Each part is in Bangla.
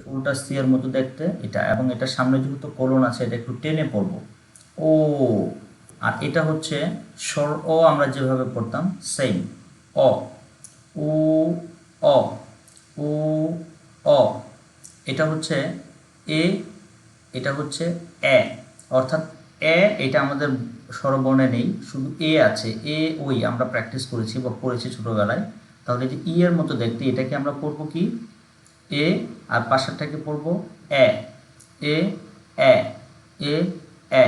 পুরোটা সি এর মতো দেখতে এটা, এবং এটার সামনে যেহেতু কোলন আছে এটা একটু টেনে পড়ব ও। আর এটা হচ্ছে স্বর অ, আমরা যেভাবে পড়তাম সেম অ উ অ উ অ। এটা হচ্ছে এ, এটা হচ্ছে এ, অর্থাৎ এ এটা আমাদের স্বরবর্ণে নেই, শুধু এ আছে। এ ওই আমরা প্র্যাকটিস করেছি বা পড়েছি ছোটোবেলায়। তাহলে যে ই এর মতো দেখতে এটাকে আমরা পড়বো কি এ, আর পাশেরটাকে পড়বো এ এ এ এ এ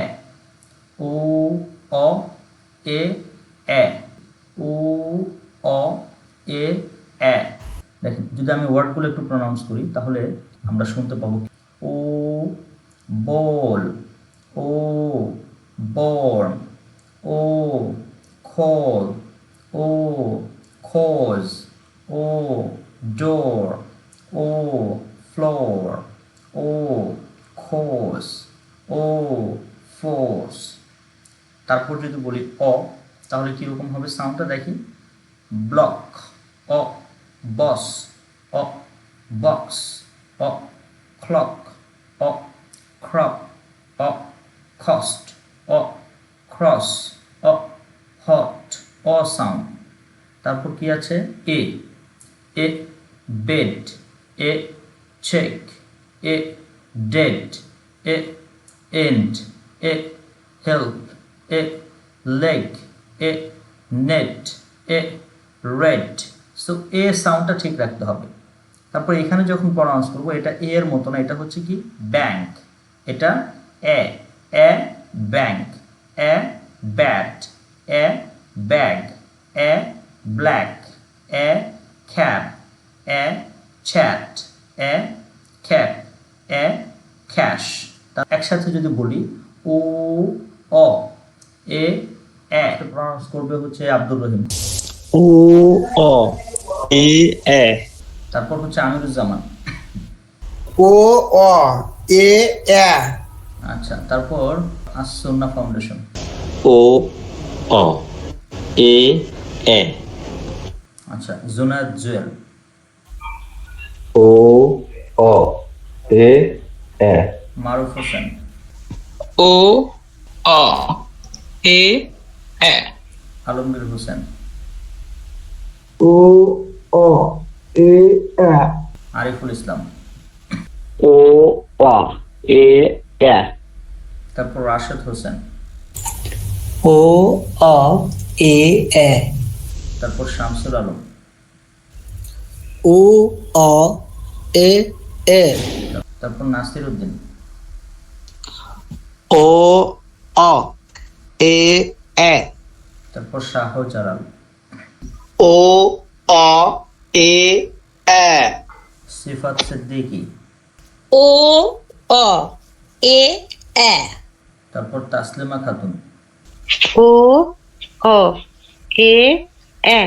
উ অ এ এ উ অ এ এ। দেখেন যদি আমি ওয়ার্ডগুলো একটু প্রনাউন্স করি তাহলে আমরা শুনতে পাবো ও বল, ও বর্ন, ও খল, ও খোঁজ, ও ডোর, ও ফ্লোর, ও খোস, ও ফোর্স। তারপর যদি বলি অ তাহলে কীরকম হবে সাউন্ডটা দেখি, ব্লক, অ বস, অ বক্স, অ ক্লক, অ ক্রপ, অ কস্ট, অ ক্রস, অ হট, অ সাউন্ড। তারপর কি আছে এ, এ বেড, এ চেক, এ ডেড, এ এন্ড, এ হেল্প, এ লেগ, এ নেট, এ রেড। সো এ সাউন্ডটা ঠিক রাখতে হবে। তারপর এখানে যখন প্রনাউন্স করবো এটা এ এর মতো না, এটা হচ্ছে কি ব্যাংক, এটা এ এ bank, A bat, A bag, A black, A cap, A chat, A cap, A cash. একসাথে যদি বলি ও অ এ এ, প্রনাউন্স করবে হচ্ছে আব্দুর রহিম। ও অ এ এ। তারপর হচ্ছে আমিরুজ্জামান। ও অ এ এ। আচ্ছা, তারপর আসুন্না ফাউন্ডেশন। ও অ এ এ। আচ্ছা, জুনায়েদ জুয়েল। ও অ এ এ। মারুফ হোসেন। ও অ এ এ। আলমগীর হোসেন। ও অ এ এ। আরিফুল ইসলাম। ও অ এ এ। তারপর রাশেদ হোসেন। ও অ এ এ। তারপর শামসুল আলম। ও অ এ এ। তারপর নাসির উদ্দিন। ও অ এ এ। তারপর শাহজালাল। ও অ এ এ। সিফাত সিদ্দিকী। ও অ এ এ। তারপর তাসলিমা খাতুন। ও অ এ এ।